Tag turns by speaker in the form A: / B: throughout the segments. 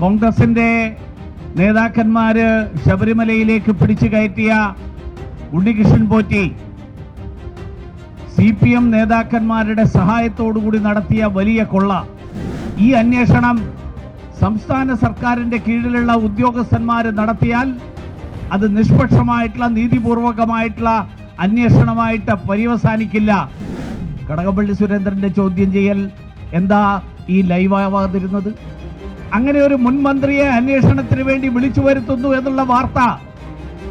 A: കോൺഗ്രസിന്റെ നേതാക്കന്മാര് ശബരിമലയിലേക്ക് പിടിച്ചു കയറ്റിയ ഉണ്ണികൃഷ്ണൻ പോറ്റി CPM നേതാക്കന്മാരുടെ സഹായത്തോടുകൂടി നടത്തിയ വലിയ കൊള്ള, ഈ അന്വേഷണം സംസ്ഥാന സർക്കാരിന്റെ കീഴിലുള്ള ഉദ്യോഗസ്ഥന്മാർ നടത്തിയാൽ അത് നിഷ്പക്ഷമായിട്ടുള്ള നീതിപൂർവകമായിട്ടുള്ള അന്വേഷണമായിട്ട് പര്യവസാനിക്കില്ല. കടകംപള്ളി സുരേന്ദ്രന്റെ ചോദ്യം ചെയ്യൽ എന്താ ഈ ലൈവാവാതിരുന്നത്? അങ്ങനെ ഒരു മുൻ മന്ത്രിയെ അന്വേഷണത്തിന് വേണ്ടി വിളിച്ചു വരുത്തുന്നു എന്നുള്ള വാർത്ത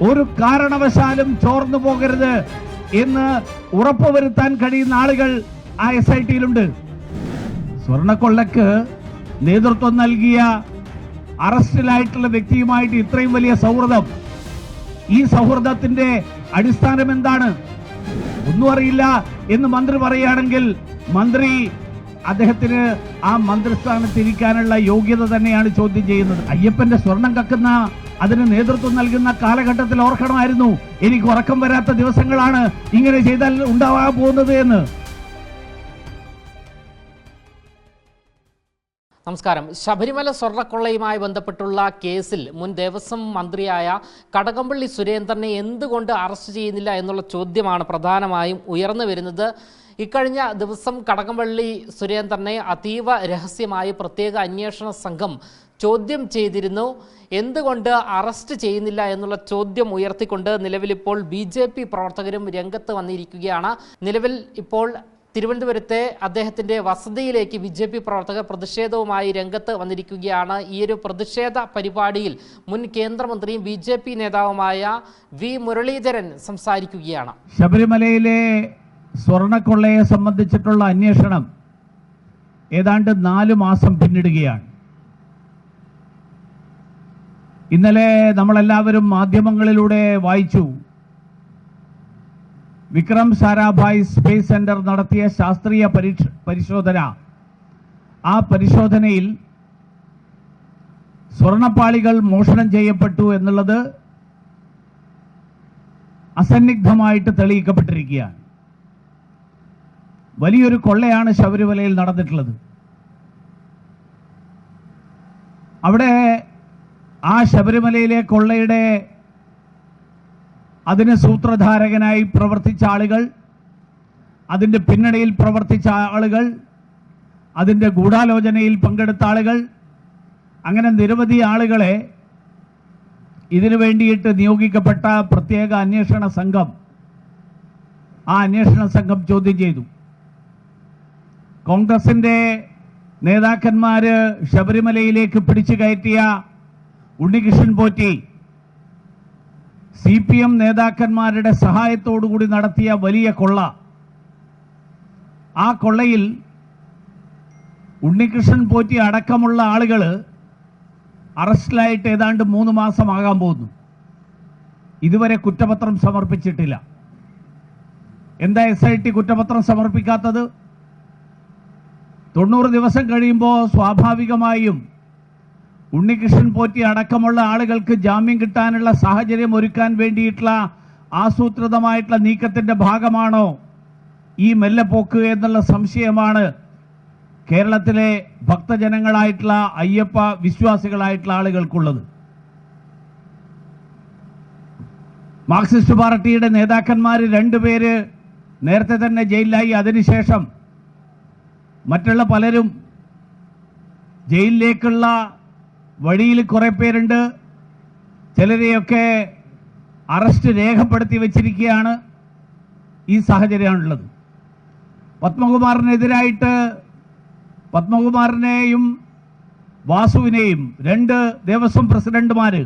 A: ഒരു കാരണവശാലും ചോർന്നു പോകരുത് എന്ന് ഉറപ്പുവരുത്താൻ കഴിയുന്ന ആളുകൾ ആ SIT-യിലുണ്ട്. സ്വർണക്കൊള്ളക്ക് നേതൃത്വം നൽകിയ അറസ്റ്റിലായിട്ടുള്ള വ്യക്തിയുമായിട്ട് ഇത്രയും വലിയ സൗഹൃദം, ഈ സൗഹൃദത്തിന്റെ അടിസ്ഥാനം എന്താണ്? ഒന്നും അറിയില്ല എന്ന് മന്ത്രി പറയുകയാണെങ്കിൽ മന്ത്രി അദ്ദേഹത്തിന് ആ മന്ത്രിസ്ഥാനത്ത് ഇരിക്കാനുള്ള യോഗ്യത തന്നെയാണ് ചോദ്യം ചെയ്യുന്നത്. അയ്യപ്പന്റെ സ്വർണം കക്കുന്ന അതിന് നേതൃത്വം നൽകുന്ന കാലഘട്ടത്തിൽ ഓർക്കണമായിരുന്നു, എനിക്ക് ഉറക്കം വരാത്ത ദിവസങ്ങളാണ് ഇങ്ങനെ ചെയ്താൽ ഉണ്ടാവാൻ പോകുന്നത് എന്ന്.
B: നമസ്കാരം. ശബരിമല സ്വർണ്ണക്കൊള്ളയുമായി ബന്ധപ്പെട്ടുള്ള കേസിൽ മുൻ ദേവസ്വം മന്ത്രിയായ കടകംപള്ളി സുരേന്ദ്രനെ എന്തുകൊണ്ട് അറസ്റ്റ് ചെയ്യുന്നില്ല എന്നുള്ള ചോദ്യമാണ് പ്രധാനമായും ഉയർന്നു വരുന്നത്. ഇക്കഴിഞ്ഞ ദിവസം കടകംപള്ളി സുരേന്ദ്രനെ അതീവ രഹസ്യമായി പ്രത്യേക അന്വേഷണ സംഘം ചോദ്യം ചെയ്തിരുന്നു. എന്തുകൊണ്ട് അറസ്റ്റ് ചെയ്യുന്നില്ല എന്നുള്ള ചോദ്യം ഉയർത്തിക്കൊണ്ട് നിലവിലിപ്പോൾ BJP പ്രവർത്തകരും രംഗത്ത് വന്നിരിക്കുകയാണ്. നിലവിൽ ഇപ്പോൾ തിരുവനന്തപുരത്തെ അദ്ദേഹത്തിൻ്റെ വസതിയിലേക്ക് BJP പ്രവർത്തകർ പ്രതിഷേധവുമായി രംഗത്ത് വന്നിരിക്കുകയാണ്. ഈ ഒരു പ്രതിഷേധ പരിപാടിയിൽ മുൻ കേന്ദ്രമന്ത്രിയും BJP നേതാവുമായ V. മുരളീധരൻ സംസാരിക്കുകയാണ്.
A: ശബരിമലയിലെ സ്വർണക്കൊള്ളയെ സംബന്ധിച്ചിട്ടുള്ള അന്വേഷണം ഏതാണ്ട് 4 മാസം പിന്നിടുകയാണ്. ഇന്നലെ നമ്മളെല്ലാവരും മാധ്യമങ്ങളിലൂടെ വായിച്ചു, വിക്രം സാരാഭായ് സ്പേസ് സെന്റർ നടത്തിയ ശാസ്ത്രീയ പരിശോധന. ആ പരിശോധനയിൽ സ്വർണപ്പാളികൾ മോഷണം ചെയ്യപ്പെട്ടു എന്നുള്ളത് അസന്നിഗ്ധമായിട്ട് തെളിയിക്കപ്പെട്ടിരിക്കുകയാണ്. വലിയൊരു കൊള്ളയാണ് ശബരിമലയിൽ നടന്നിട്ടുള്ളത്. അവിടെ ആ ശബരിമലയിലെ കൊള്ളയുടെ അതിന് സൂത്രധാരകനായി പ്രവർത്തിച്ച ആളുകൾ, അതിൻ്റെ പിന്നണിയിൽ പ്രവർത്തിച്ച ആളുകൾ, അതിൻ്റെ ഗൂഢാലോചനയിൽ പങ്കെടുത്ത ആളുകൾ, അങ്ങനെ നിരവധി ആളുകളെ ഇതിനു വേണ്ടിയിട്ട് നിയോഗിക്കപ്പെട്ട പ്രത്യേക അന്വേഷണ സംഘം, ആ അന്വേഷണ സംഘം ചോദ്യം ചെയ്തു. കോൺഗ്രസിന്റെ നേതാക്കന്മാര് ശബരിമലയിലേക്ക് പിടിച്ചു കയറ്റിയ ഉണ്ണികൃഷ്ണൻ പോറ്റി CPM നേതാക്കന്മാരുടെ സഹായത്തോടുകൂടി നടത്തിയ വലിയ കൊള്ള, ആ കൊള്ളയിൽ ഉണ്ണികൃഷ്ണൻ പോറ്റി അടക്കമുള്ള ആളുകൾ അറസ്റ്റിലായിട്ട് ഏതാണ്ട് 3 മാസമാകാൻ പോകുന്നു. ഇതുവരെ കുറ്റപത്രം സമർപ്പിച്ചിട്ടില്ല. എന്താ SIT കുറ്റപത്രം സമർപ്പിക്കാത്തത്? 90 ദിവസം കഴിയുമ്പോൾ സ്വാഭാവികമായും ഉണ്ണികൃഷ്ണൻ പോറ്റി അടക്കമുള്ള ആളുകൾക്ക് ജാമ്യം കിട്ടാനുള്ള സാഹചര്യം ഒരുക്കാൻ വേണ്ടിയിട്ടുള്ള ആസൂത്രിതമായിട്ടുള്ള നീക്കത്തിന്റെ ഭാഗമാണോ ഈ മെല്ലെപ്പോക്ക് എന്നുള്ള സംശയമാണ് കേരളത്തിലെ ഭക്തജനങ്ങളായിട്ടുള്ള അയ്യപ്പ വിശ്വാസികളായിട്ടുള്ള ആളുകൾക്കുള്ളത്. മാർക്സിസ്റ്റ് പാർട്ടിയുടെ നേതാക്കന്മാർ 2 പേര് നേരത്തെ തന്നെ ജയിലിലായി. അതിനുശേഷം മറ്റുള്ള പലരും ജയിലിലേക്കുള്ള വഴിയിൽ കുറെ പേരുണ്ട്. ചിലരെയൊക്കെ അറസ്റ്റ് രേഖപ്പെടുത്തി വച്ചിരിക്കുകയാണ്. ഈ സാഹചര്യമാണുള്ളത്. പത്മകുമാറിനെതിരായിട്ട് പത്മകുമാറിനെയും വാസുവിനെയും 2 ദേവസ്വം പ്രസിഡന്റുമാര്,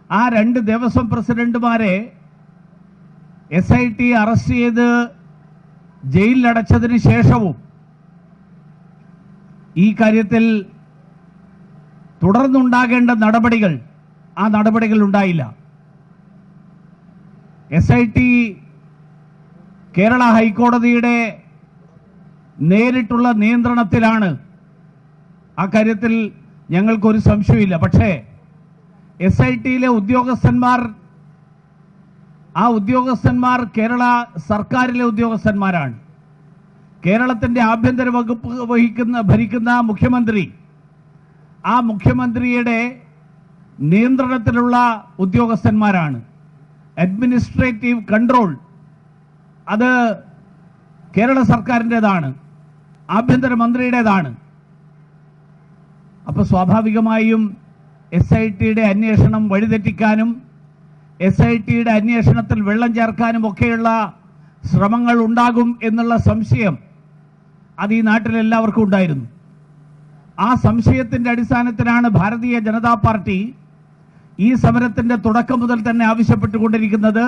A: ആ 2 ദേവസ്വം പ്രസിഡന്റുമാരെ SIT അറസ്റ്റ് ചെയ്ത് ജയിലിലടച്ചതിന് ശേഷവും ഈ കാര്യത്തിൽ തുടർന്നുണ്ടാകേണ്ട നടപടികൾ, ആ നടപടികൾ ഉണ്ടായില്ല. SIT കേരള ഹൈക്കോടതിയുടെ നേരിട്ടുള്ള നിയന്ത്രണത്തിലാണ്. ആ കാര്യത്തിൽ ഞങ്ങൾക്കൊരു സംശയമില്ല. പക്ഷേ SIT-യിലെ ഉദ്യോഗസ്ഥന്മാർ, ആ ഉദ്യോഗസ്ഥന്മാർ കേരള സർക്കാരിലെ ഉദ്യോഗസ്ഥന്മാരാണ്. കേരളത്തിന്റെ ആഭ്യന്തര വകുപ്പ് ഭരിക്കുന്ന മുഖ്യമന്ത്രി ആ മുഖ്യമന്ത്രിയുടെ നിയന്ത്രണത്തിലുള്ള ഉദ്യോഗസ്ഥന്മാരാണ്. അഡ്മിനിസ്ട്രേറ്റീവ് കൺട്രോൾ അത് കേരള സർക്കാരിൻ്റെതാണ്, ആഭ്യന്തരമന്ത്രിയുടേതാണ്. അപ്പോൾ സ്വാഭാവികമായും SITയുടെ അന്വേഷണം വഴിതെറ്റിക്കാനും SITയുടെ അന്വേഷണത്തിൽ വെള്ളം ചേർക്കാനും ഒക്കെയുള്ള ശ്രമങ്ങൾ ഉണ്ടാകും എന്നുള്ള സംശയം അത് ഈ നാട്ടിലെല്ലാവർക്കും ഉണ്ടായിരുന്നു. ആ സംശയത്തിന്റെ അടിസ്ഥാനത്തിലാണ് ഭാരതീയ ജനതാ പാർട്ടി ഈ സമരത്തിന്റെ തുടക്കം മുതൽ തന്നെ ആവശ്യപ്പെട്ടുകൊണ്ടിരിക്കുന്നത്.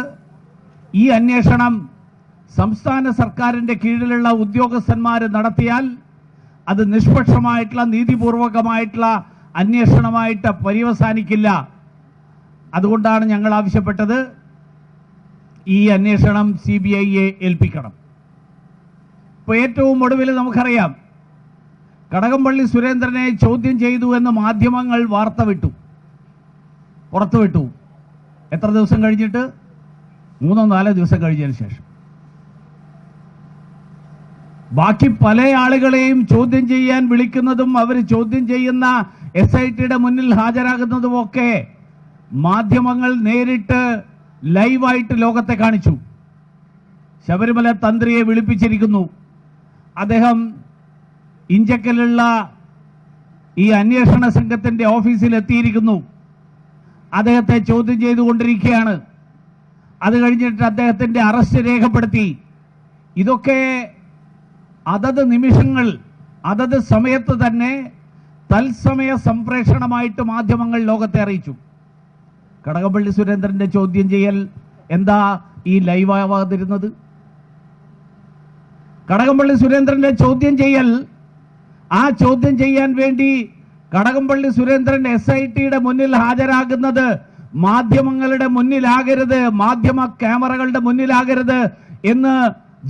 A: ഈ അന്വേഷണം സംസ്ഥാന സർക്കാരിന്റെ കീഴിലുള്ള ഉദ്യോഗസ്ഥന്മാർ നടത്തിയാൽ അത് നിഷ്പക്ഷമായിട്ടുള്ള നീതിപൂർവകമായിട്ടുള്ള അന്വേഷണമായിട്ട് പര്യവസാനിക്കില്ല. അതുകൊണ്ടാണ് ഞങ്ങൾ ആവശ്യപ്പെട്ടത് ഈ അന്വേഷണം CBIയെ ഏൽപ്പിക്കണം. ഇപ്പോൾ ഏറ്റവും ഒടുവിൽ നമുക്കറിയാം, കടകംപള്ളി സുരേന്ദ്രനെ ചോദ്യം ചെയ്തു എന്ന് മാധ്യമങ്ങൾ പുറത്തുവിട്ടു. എത്ര ദിവസം കഴിഞ്ഞിട്ട്? 3-4 ദിവസം കഴിഞ്ഞതിന് ശേഷം. ബാക്കി പല ആളുകളെയും ചോദ്യം ചെയ്യാൻ വിളിക്കുന്നതും അവർ ചോദ്യം ചെയ്യുന്ന SITയുടെ മുന്നിൽ ഹാജരാകുന്നതുമൊക്കെ മാധ്യമങ്ങൾ നേരിട്ട് ലൈവായിട്ട് ലോകത്തെ കാണിച്ചു. ശബരിമല തന്ത്രിയെ വിളിപ്പിച്ചിരിക്കുന്നു. അദ്ദേഹം ഇഞ്ചക്കലുള്ള ഈ അന്വേഷണ സംഘത്തിന്റെ ഓഫീസിൽ എത്തിയിരിക്കുന്നു. അദ്ദേഹത്തെ ചോദ്യം ചെയ്തുകൊണ്ടിരിക്കുകയാണ്. അത് കഴിഞ്ഞിട്ട് അദ്ദേഹത്തിന്റെ അറസ്റ്റ് രേഖപ്പെടുത്തി. ഇതൊക്കെ അതത് നിമിഷങ്ങൾ അതത് സമയത്ത് തന്നെ തത്സമയ സംപ്രേഷണമായിട്ട് മാധ്യമങ്ങൾ ലോകത്തെ അറിയിച്ചു. കടകംപള്ളി സുരേന്ദ്രന്റെ ചോദ്യം ചെയ്യൽ എന്താ ഈ ലൈവാവാതിരുന്നത്? കടകംപള്ളി സുരേന്ദ്രന്റെ ചോദ്യം ചെയ്യൽ, ആ ചോദ്യം ചെയ്യാൻ വേണ്ടി കടകംപള്ളി സുരേന്ദ്രൻ SITയുടെ മുന്നിൽ ഹാജരാകുന്നത് മാധ്യമങ്ങളുടെ മുന്നിലാകരുത്, മാധ്യമ ക്യാമറകളുടെ മുന്നിലാകരുത് എന്ന്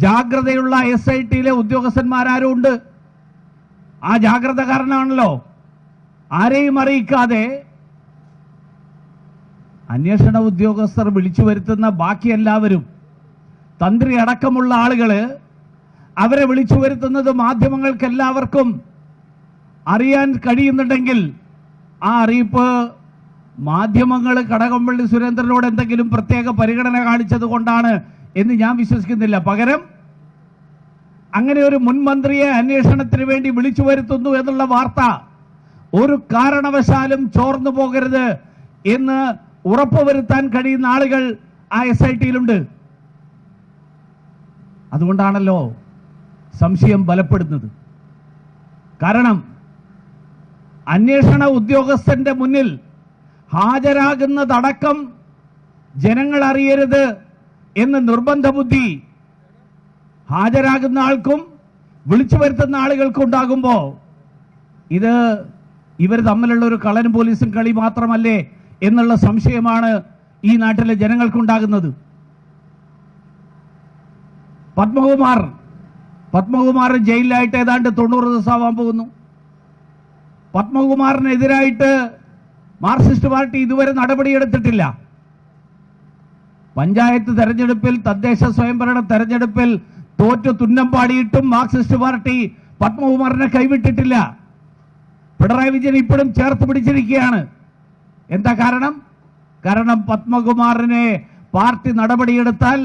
A: ജാഗ്രതയുള്ള SITയിലെ ഉദ്യോഗസ്ഥന്മാരാരും ഉണ്ട്. ആ ജാഗ്രത കാരണമാണല്ലോ ആരെയും അറിയിക്കാതെ അന്വേഷണ ഉദ്യോഗസ്ഥർ വിളിച്ചു വരുത്തുന്ന ബാക്കി എല്ലാവരും, തന്ത്രി അടക്കമുള്ള ആളുകള്, അവരെ വിളിച്ചു വരുത്തുന്നത് മാധ്യമങ്ങൾക്ക് എല്ലാവർക്കും അറിയാൻ കഴിയുന്നുണ്ടെങ്കിൽ ആ അറിയിപ്പ് മാധ്യമങ്ങൾ കടകംപള്ളി സുരേന്ദ്രനോട് എന്തെങ്കിലും പ്രത്യേക പരിഗണന കാണിച്ചത് കൊണ്ടാണ് എന്ന് ഞാൻ വിശ്വസിക്കുന്നില്ല. പകരം അങ്ങനെ ഒരു മുൻ മന്ത്രിയെ അന്വേഷണത്തിന് വേണ്ടി വിളിച്ചു വരുത്തുന്നു എന്നുള്ള വാർത്ത ഒരു കാരണവശാലും ചോർന്നു പോകരുത് എന്ന് ഉറപ്പുവരുത്താൻ കഴിയുന്ന ആളുകൾ ആ SITയിലുണ്ട്. അതുകൊണ്ടാണല്ലോ സംശയം ബലപ്പെടുന്നത്. കാരണം അന്വേഷണ ഉദ്യോഗസ്ഥന്റെ മുന്നിൽ ഹാജരാകുന്നതടക്കം ജനങ്ങൾ അറിയരുത് എന്ന് നിർബന്ധ ബുദ്ധി ഹാജരാകുന്ന ആൾക്കും വിളിച്ചു വരുത്തുന്ന ആളുകൾക്കും ഉണ്ടാകുമ്പോ ഇത് ഇവർ തമ്മിലുള്ള ഒരു കള്ളനും പോലീസും കളി മാത്രമല്ലേ എന്നുള്ള സംശയമാണ് ഈ നാട്ടിലെ ജനങ്ങൾക്കുണ്ടാകുന്നത്. പത്മകുമാർ ജയിലിലായിട്ട് ഏതാണ്ട് 90 ദിവസമാവാൻ പോകുന്നു. പത്മകുമാറിനെതിരായിട്ട് മാർക്സിസ്റ്റ് പാർട്ടി ഇതുവരെ നടപടിയെടുത്തിട്ടില്ല. പഞ്ചായത്ത് തെരഞ്ഞെടുപ്പിൽ, തദ്ദേശ സ്വയംഭരണ തെരഞ്ഞെടുപ്പിൽ തോറ്റു തുന്നം പാടിയിട്ടും മാർക്സിസ്റ്റ് പാർട്ടി പത്മകുമാറിനെ കൈവിട്ടിട്ടില്ല. പിണറായി വിജയൻ ഇപ്പോഴും ചേർത്ത് പിടിച്ചിരിക്കുകയാണ്. എന്താ കാരണം? കാരണം പത്മകുമാറിനെ പാർട്ടി നടപടിയെടുത്താൽ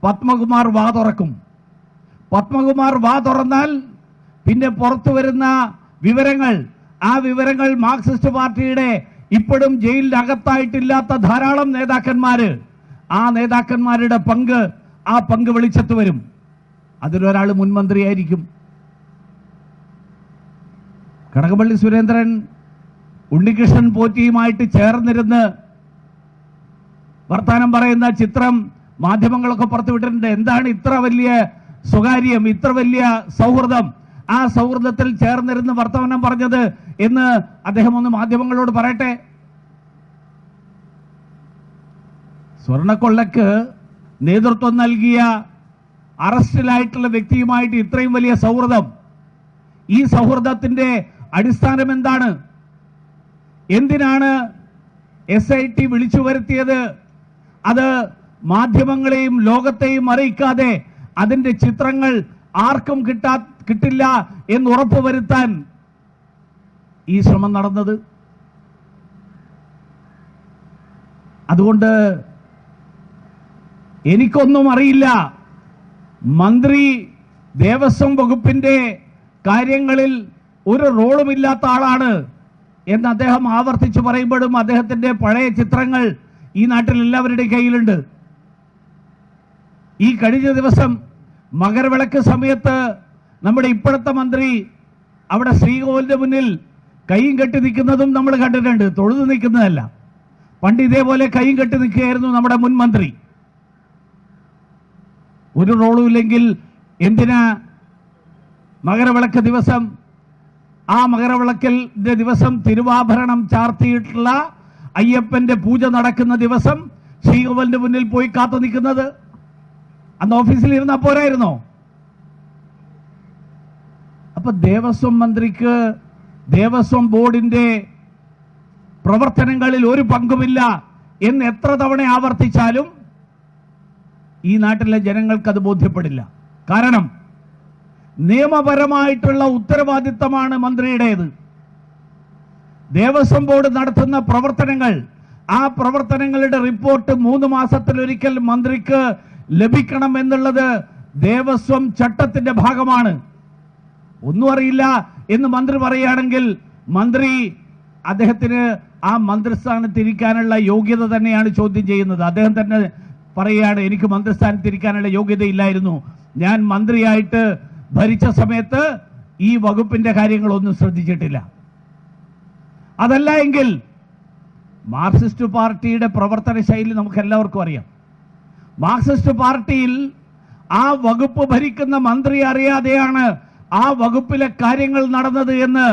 A: പത്മകുമാർ വാ തുറക്കും. പത്മകുമാർ വാ തുറന്നാൽ പിന്നെ പുറത്തു വരുന്ന വിവരങ്ങൾ, ആ വിവരങ്ങൾ മാർക്സിസ്റ്റ് പാർട്ടിയുടെ ഇപ്പോഴും ജയിലിനകത്തായിട്ടില്ലാത്ത ധാരാളം നേതാക്കന്മാര്, ആ നേതാക്കന്മാരുടെ പങ്ക് വെളിച്ചത്ത് വരും. അതിലൊരാൾ മുൻമന്ത്രിയായിരിക്കും. കടകംപള്ളി സുരേന്ദ്രൻ ഉണ്ണികൃഷ്ണൻ പോറ്റിയുമായിട്ട് ചേർന്നിരുന്ന് വർത്താനം പറയുന്ന ചിത്രം മാധ്യമങ്ങളൊക്കെ പുറത്തുവിട്ടിട്ടുണ്ട്. എന്താണ് ഇത്ര വലിയ സ്വകാര്യം, ഇത്ര വലിയ സൗഹൃദം, ആ സൗഹൃദത്തിൽ ചേർന്നിരുന്ന് വർത്തമാനം പറഞ്ഞത് എന്ന് അദ്ദേഹം ഒന്ന് മാധ്യമങ്ങളോട് പറയട്ടെ. സ്വർണക്കൊള്ളക്ക് നേതൃത്വം നൽകിയ അറസ്റ്റിലായിട്ടുള്ള വ്യക്തിയുമായിട്ട് ഇത്രയും വലിയ സൗഹൃദം, ഈ സൗഹൃദത്തിന്റെ അടിസ്ഥാനം എന്താണ്? എന്തിനാണ് SIT വിളിച്ചു വരുത്തിയത്? അത് മാധ്യമങ്ങളെയും ലോകത്തെയും അറിയിക്കാതെ അതിന്റെ ചിത്രങ്ങൾ ആർക്കും കിട്ടില്ല എന്ന് ഉറപ്പുവരുത്താൻ ഈ ശ്രമം നടന്നത്. അതുകൊണ്ട് എനിക്കൊന്നും അറിയില്ല. മന്ത്രി ദേവസ്വം വകുപ്പിന്റെ കാര്യങ്ങളിൽ ഒരു റോളുമില്ലാത്ത ആളാണ് എന്ന് അദ്ദേഹം ആവർത്തിച്ച് പറയുമ്പോഴും അദ്ദേഹത്തിന്റെ പഴയ ചിത്രങ്ങൾ ഈ നാട്ടിൽ എല്ലാവരുടെയും കയ്യിലുണ്ട്. ഈ കഴിഞ്ഞ ദിവസം മകരവിളക്ക് സമയത്ത് നമ്മുടെ ഇപ്പോഴത്തെ മന്ത്രി അവിടെ ശ്രീകോവിലിന്റെ മുന്നിൽ കൈയും കെട്ടി നിൽക്കുന്നതും നമ്മൾ കണ്ടിട്ടുണ്ട്. തൊഴുതു നിൽക്കുന്നതല്ല, പണ്ട് ഇതേപോലെ കൈയും കെട്ടി നിൽക്കുകയായിരുന്നു നമ്മുടെ മുൻ മന്ത്രി. ഒരു റോളും ഇല്ലെങ്കിൽ എന്തിനാ മകരവിളക്ക് ദിവസം, ആ മകരവിളക്കിന്റെ ദിവസം തിരുവാഭരണം ചാർത്തിയിട്ടുള്ള അയ്യപ്പന്റെ പൂജ നടക്കുന്ന ദിവസം ശ്രീകോവിലിന്റെ മുന്നിൽ പോയി കാത്തു നിൽക്കുന്നത്? അന്ന് ഓഫീസിൽ ഇരുന്നാ പോരായിരുന്നോ? അപ്പൊ ദേവസ്വം മന്ത്രിക്ക് ദേവസ്വം ബോർഡിന്റെ പ്രവർത്തനങ്ങളിൽ ഒരു പങ്കുമില്ല എന്ന് എത്ര തവണ ആവർത്തിച്ചാലും ഈ നാട്ടിലെ ജനങ്ങൾക്ക് അത് ബോധ്യപ്പെടില്ല. കാരണം നിയമപരമായിട്ടുള്ള ഉത്തരവാദിത്തമാണ് മന്ത്രിയുടേത്. ദേവസ്വം ബോർഡ് നടത്തുന്ന പ്രവർത്തനങ്ങൾ, ആ പ്രവർത്തനങ്ങളുടെ റിപ്പോർട്ട് 3 മാസത്തിലൊരിക്കൽ മന്ത്രിക്ക് ലഭിക്കണം എന്നുള്ളത് ദേവസ്വം ചട്ടത്തിന്റെ ഭാഗമാണ്. ഒന്നും അറിയില്ല എന്ന് മന്ത്രി പറയുകയാണെങ്കിൽ മന്ത്രി അദ്ദേഹത്തിന് ആ മന്ത്രിസ്ഥാനത്തിരിക്കാനുള്ള യോഗ്യത തന്നെയാണ് ചോദ്യം ചെയ്യുന്നത്. അദ്ദേഹം തന്നെ പറയുകയാണ്, എനിക്ക് മന്ത്രിസ്ഥാനത്തിരിക്കാനുള്ള യോഗ്യതയില്ലായിരുന്നു, ഞാൻ മന്ത്രിയായിട്ട് ഭരിച്ച സമയത്ത് ഈ വകുപ്പിന്റെ കാര്യങ്ങളൊന്നും ശ്രദ്ധിച്ചിട്ടില്ല. അതല്ല എങ്കിൽ മാർക്സിസ്റ്റ് പാർട്ടിയുടെ പ്രവർത്തന ശൈലി നമുക്ക് എല്ലാവർക്കും അറിയാം. മാർക്സിസ്റ്റ് പാർട്ടിയിൽ ആ വകുപ്പ് ഭരിക്കുന്ന മന്ത്രി അറിയാതെയാണ് ആ വകുപ്പിലെ കാര്യങ്ങൾ നടന്നത് എന്ന്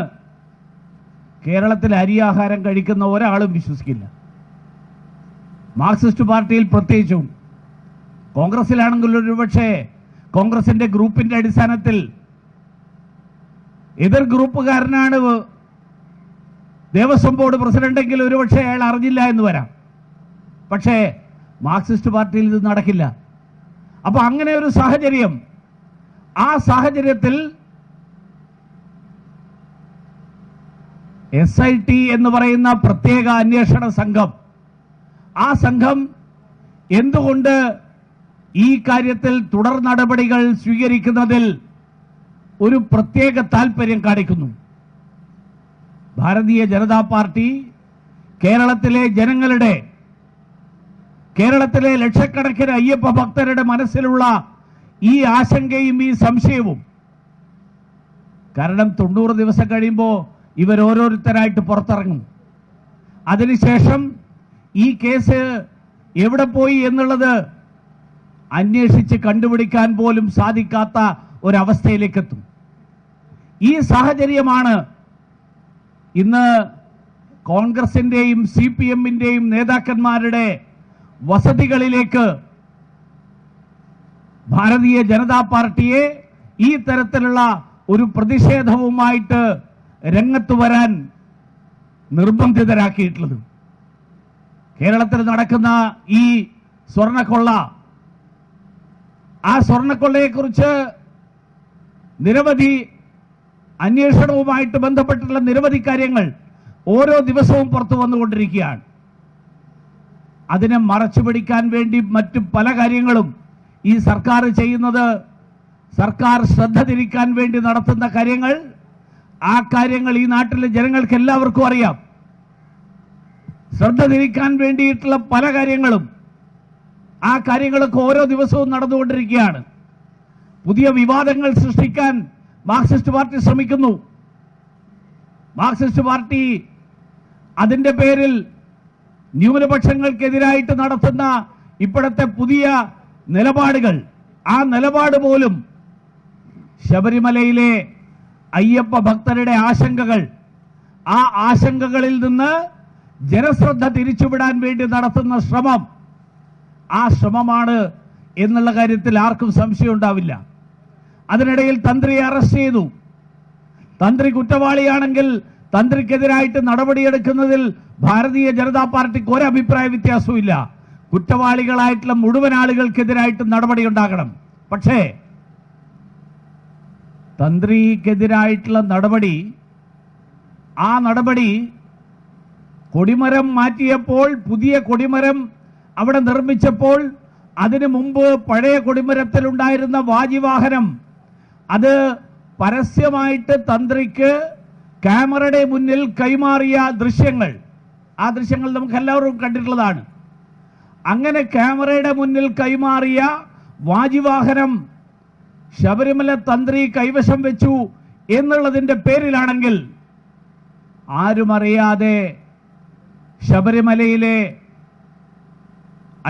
A: കേരളത്തിൽ അരിയാഹാരം കഴിക്കുന്ന ഒരാളും വിശ്വസിക്കില്ല. മാർക്സിസ്റ്റ് പാർട്ടിയിൽ പ്രത്യേകിച്ചും, കോൺഗ്രസിലാണെങ്കിൽ ഒരുപക്ഷെ കോൺഗ്രസിന്റെ ഗ്രൂപ്പിന്റെ അടിസ്ഥാനത്തിൽ എതിർ ഗ്രൂപ്പുകാരനാണ് ദേവസ്വം ബോർഡ് പ്രസിഡന്റെങ്കിൽ ഒരുപക്ഷെ അയാൾ അറിഞ്ഞില്ല എന്ന് വരാം. പക്ഷേ മാർക്സിസ്റ്റ് പാർട്ടിയിൽ ഇത് നടക്കില്ല. അപ്പൊ അങ്ങനെ ഒരു സാഹചര്യം, ആ സാഹചര്യത്തിൽ SIT എന്ന് പറയുന്ന പ്രത്യേക അന്വേഷണ സംഘം, ആ സംഘം എന്തുകൊണ്ട് ഈ കാര്യത്തിൽ തുടർ നടപടികൾ സ്വീകരിക്കുന്നതിൽ ഒരു പ്രത്യേക താൽപര്യം കാണിക്കുന്നു? ഭാരതീയ ജനതാ പാർട്ടി കേരളത്തിലെ ജനങ്ങളുടെ, കേരളത്തിലെ ലക്ഷക്കണക്കിന് അയ്യപ്പ ഭക്തരുടെ മനസ്സിലുള്ള ഈ ആശങ്കയും ഈ സംശയവും, കാരണം 90 ദിവസം കഴിയുമ്പോൾ ഇവരോരോരുത്തരായിട്ട് പുറത്തിറങ്ങും. അതിനുശേഷം ഈ കേസ് എവിടെ പോയി എന്നുള്ളത് അന്വേഷിച്ച് കണ്ടുപിടിക്കാൻ പോലും സാധിക്കാത്ത ഒരവസ്ഥയിലേക്കെത്തും. ഈ സാഹചര്യമാണ് ഇന്ന് കോൺഗ്രസിന്റെയും CPM-ന്റെയും നേതാക്കന്മാരുടെ വസതികളിലേക്ക് ഭാരതീയ ജനതാ പാർട്ടിയെ ഈ തരത്തിലുള്ള ഒരു പ്രതിഷേധവുമായിട്ട് രംഗത്ത് വരാൻ നിർബന്ധിതരാക്കിയിട്ടുള്ളത്. കേരളത്തിൽ നടക്കുന്ന ഈ സ്വർണ്ണക്കൊള്ള, ആ സ്വർണ്ണക്കൊള്ളയെക്കുറിച്ച് നിരവധി അന്വേഷണവുമായിട്ട് ബന്ധപ്പെട്ടുള്ള നിരവധി കാര്യങ്ങൾ ഓരോ ദിവസവും പുറത്തു വന്നുകൊണ്ടിരിക്കുകയാണ്. അതിനെ മറച്ചുപിടിക്കാൻ വേണ്ടി മറ്റു പല കാര്യങ്ങളും ഈ സർക്കാർ ചെയ്യുന്നത്, സർക്കാർ ശ്രദ്ധ തിരിക്കാൻ വേണ്ടി നടത്തുന്ന കാര്യങ്ങൾ, ആ കാര്യങ്ങൾ ഈ നാട്ടിലെ ജനങ്ങൾക്ക് എല്ലാവർക്കും അറിയാം. ശ്രദ്ധ തിരിക്കാൻ വേണ്ടിയിട്ടുള്ള പല കാര്യങ്ങളും, ആ കാര്യങ്ങളൊക്കെ ഓരോ ദിവസവും നടന്നുകൊണ്ടിരിക്കുകയാണ്. പുതിയ വിവാദങ്ങൾ സൃഷ്ടിക്കാൻ മാർക്സിസ്റ്റ് പാർട്ടി ശ്രമിക്കുന്നു. മാർക്സിസ്റ്റ് പാർട്ടി അതിന്റെ പേരിൽ ന്യൂനപക്ഷങ്ങൾക്കെതിരായിട്ട് നടത്തുന്ന ഇപ്പോഴത്തെ പുതിയ നിലപാടുകൾ, ആ നിലപാട് പോലും ശബരിമലയിലെ അയ്യപ്പ ഭക്തരുടെ ആശങ്കകൾ, ആ ആശങ്കകളിൽ നിന്ന് ജനശ്രദ്ധ തിരിച്ചുവിടാൻ വേണ്ടി നടത്തുന്ന ശ്രമം, ആ ശ്രമമാണ് എന്നുള്ള കാര്യത്തിൽ ആർക്കും സംശയം ഉണ്ടാവില്ല. അതിനിടയിൽ തന്ത്രിയെ അറസ്റ്റ് ചെയ്തു. തന്ത്രി കുറ്റവാളിയാണെങ്കിൽ തന്ത്രിക്കെതിരായിട്ട് നടപടിയെടുക്കുന്നതിൽ ഭാരതീയ ജനതാ പാർട്ടിക്ക് ഒരു അഭിപ്രായ വ്യത്യാസവും ഇല്ല. കുറ്റവാളികളായിട്ടുള്ള മുഴുവൻ ആളുകൾക്കെതിരായിട്ട് നടപടി ഉണ്ടാകണം. പക്ഷേ തന്ത്രിക്കെതിരായിട്ടുള്ള നടപടി, ആ നടപടി കൊടിമരം മാറ്റിയപ്പോൾ, പുതിയ കൊടിമരം അവിടെ നിർമ്മിച്ചപ്പോൾ അതിനു മുമ്പ് പഴയ കൊടിമരത്തിലുണ്ടായിരുന്ന വാജിവാഹനം അത് പരസ്യമായിട്ട് തന്ത്രിക്ക് ക്യാമറയുടെ മുന്നിൽ കൈമാറിയ ദൃശ്യങ്ങൾ, ആ ദൃശ്യങ്ങൾ നമുക്ക് എല്ലാവരും കണ്ടിട്ടുള്ളതാണ്. അങ്ങനെ ക്യാമറയുടെ മുന്നിൽ കൈമാറിയ വാജിവാഹനം ശബരിമല തന്ത്രി കൈവശം വെച്ചു എന്നുള്ളതിന്റെ പേരിലാണെങ്കിൽ ആരും അറിയാതെ ശബരിമലയിലെ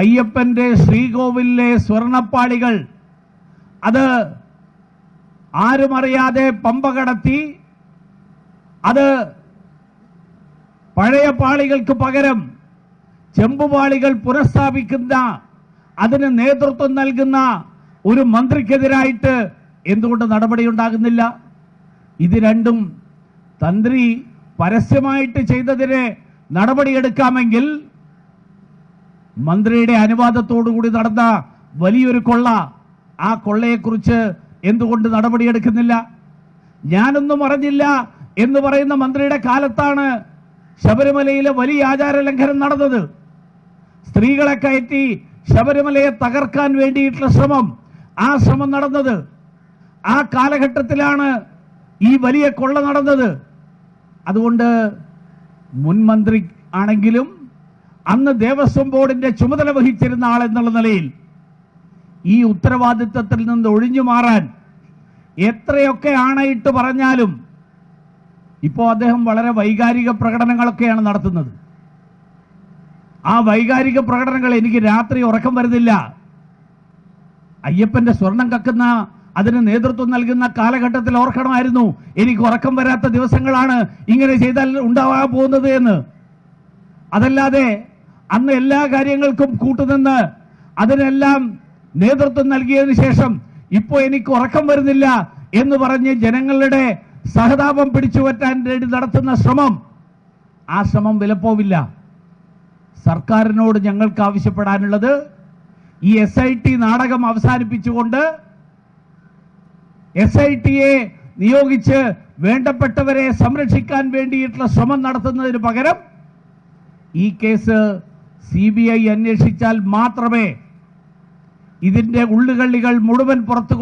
A: അയ്യപ്പന്റെ ശ്രീകോവിലിലെ സ്വർണപ്പാളികൾ അത് ആരും അറിയാതെ പമ്പ കടത്തി അത് പഴയ പാളികൾക്ക് പകരം ചെമ്പുപാളികൾ പുനഃസ്ഥാപിക്കുന്ന, അതിന് നേതൃത്വം നൽകുന്ന ഒരു മന്ത്രിക്കെതിരായിട്ട് എന്തുകൊണ്ട് നടപടിയുണ്ടാകുന്നില്ല? ഇത് രണ്ടും തന്ത്രി പരസ്യമായിട്ട് ചെയ്തതിന് നടപടിയെടുക്കാമെങ്കിൽ മന്ത്രിയുടെ അനുവാദത്തോടുകൂടി നടന്ന വലിയൊരു കൊള്ള, ആ കൊള്ളയെക്കുറിച്ച് എന്തുകൊണ്ട് നടപടിയെടുക്കുന്നില്ല? ഞാനൊന്നും അറിഞ്ഞില്ല എന്ന് പറയുന്ന മന്ത്രിയുടെ കാലത്താണ് ശബരിമലയിലെ വലിയ ആചാര ലംഘനം നടന്നത്. സ്ത്രീകളെ കയറ്റി ശബരിമലയെ തകർക്കാൻ വേണ്ടിയിട്ടുള്ള ശ്രമം, ആ ശ്രമം നടന്നത് ആ കാലഘട്ടത്തിലാണ് ഈ വലിയ കൊള്ള നടന്നത്. അതുകൊണ്ട് മുൻ മന്ത്രി ആണെങ്കിലും അന്ന് ദേവസ്വം ബോർഡിന്റെ ചുമതല വഹിച്ചിരുന്ന ആൾ എന്നുള്ള നിലയിൽ ഈ ഉത്തരവാദിത്തത്തിൽ നിന്ന് ഒഴിഞ്ഞു മാറാൻ എത്രയൊക്കെ ആണയിട്ട് പറഞ്ഞാലും ഇപ്പോൾ അദ്ദേഹം വളരെ വൈകാരിക പ്രകടനങ്ങളൊക്കെയാണ് നടത്തുന്നത്. ആ വൈകാരിക പ്രകടനങ്ങൾ എനിക്ക് രാത്രി ഉറക്കം വരുന്നില്ല. അയ്യപ്പന്റെ സ്വർണം കക്കുന്ന, അതിന് നേതൃത്വം നൽകുന്ന കാലഘട്ടത്തിൽ ഓർക്കണമായിരുന്നു, എനിക്ക് ഉറക്കം വരാത്ത ദിവസങ്ങളാണ് ഇങ്ങനെ ചെയ്താൽ ഉണ്ടാവാൻ പോകുന്നത് എന്ന്. അതല്ലാതെ അന്ന് എല്ലാ കാര്യങ്ങൾക്കും കൂട്ടുനിന്ന് അതിനെല്ലാം നേതൃത്വം നൽകിയതിനു ശേഷം ഇപ്പോൾ എനിക്ക് ഉറക്കം വരുന്നില്ല എന്ന് പറഞ്ഞ് ജനങ്ങളുടെ സഹതാപം പിടിച്ചുപറ്റാൻ വേണ്ടി നടത്തുന്ന ശ്രമം, ആ ശ്രമം വിലപ്പോവില്ല. സർക്കാരിനോട് ഞങ്ങൾക്ക് ആവശ്യപ്പെടാനുള്ളത് ഈ SIT നാടകം അവസാനിപ്പിച്ചുകൊണ്ട് SITയെ നിയോഗിച്ച് വേണ്ടപ്പെട്ടവരെ സംരക്ഷിക്കാൻ വേണ്ടിയിട്ടുള്ള ശ്രമം നടത്തുന്നതിന് പകരം ഈ കേസ് CBI അന്വേഷിച്ചാൽ മാത്രമേ ഇതിന്റെ ഉള്ളുകള്ളികൾ മുഴുവൻ പുറത്തു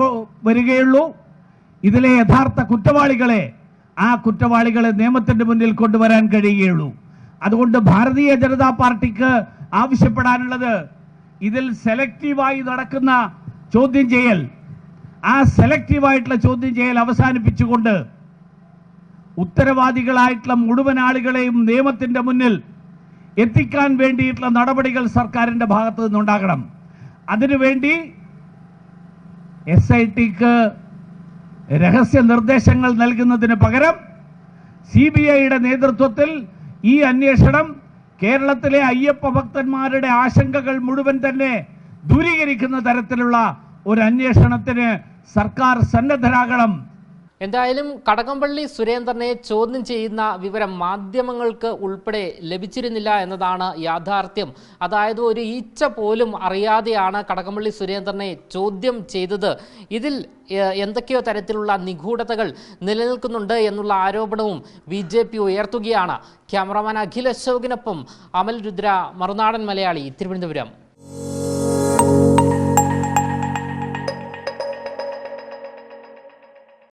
A: വരികയുള്ളൂ. ഇതിലെ യഥാർത്ഥ കുറ്റവാളികളെ, ആ കുറ്റവാളികളെ നിയമത്തിന്റെ മുന്നിൽ കൊണ്ടുവരാൻ കഴിയുകയുള്ളൂ. അതുകൊണ്ട് ഭാരതീയ ജനതാ പാർട്ടിക്ക് ആവശ്യപ്പെടാനുള്ളത് ഇതിൽ സെലക്റ്റീവായി നടക്കുന്ന ചോദ്യം ചെയ്യൽ, ആ സെലക്റ്റീവായിട്ടുള്ള ചോദ്യം ചെയ്യൽ അവസാനിപ്പിച്ചുകൊണ്ട് ഉത്തരവാദികളായിട്ടുള്ള മുഴുവൻ ആളുകളെയും നിയമത്തിന്റെ മുന്നിൽ എത്തിക്കാൻ വേണ്ടിയിട്ടുള്ള നടപടികൾ സർക്കാരിന്റെ ഭാഗത്തു നിന്നുണ്ടാകണം. അതിനുവേണ്ടി SITക്ക് രഹസ്യ നിർദ്ദേശങ്ങൾ നൽകുന്നതിന് പകരം CBIയുടെ നേതൃത്വത്തിൽ ഈ അന്വേഷണം കേരളത്തിലെ അയ്യപ്പ ഭക്തന്മാരുടെ ആശങ്കകൾ മുഴുവൻ തന്നെ ദൂരീകരിക്കുന്ന തരത്തിലുള്ള ഒരു അന്വേഷണത്തിന് സർക്കാർ സന്നദ്ധരാകണം.
B: എന്തായാലും കടകംപള്ളി സുരേന്ദ്രനെ ചോദ്യം ചെയ്യുന്ന വിവരം മാധ്യമങ്ങൾക്ക് ഉൾപ്പെടെ ലഭിച്ചിരുന്നില്ല എന്നതാണ് യാഥാർത്ഥ്യം. അതായത് ഒരു ഈച്ച പോലും അറിയാതെയാണ് കടകംപള്ളി സുരേന്ദ്രനെ ചോദ്യം ചെയ്തത്. ഇതിൽ എന്തൊക്കെയോ തരത്തിലുള്ള നിഗൂഢതകൾ നിലനിൽക്കുന്നുണ്ട് എന്നുള്ള ആരോപണവും BJP ഉയർത്തുകയാണ്. ക്യാമറാമാൻ അഖിൽ അശോകിനൊപ്പം അമൽ രുദ്ര, മറുനാടൻ മലയാളി, തിരുവനന്തപുരം.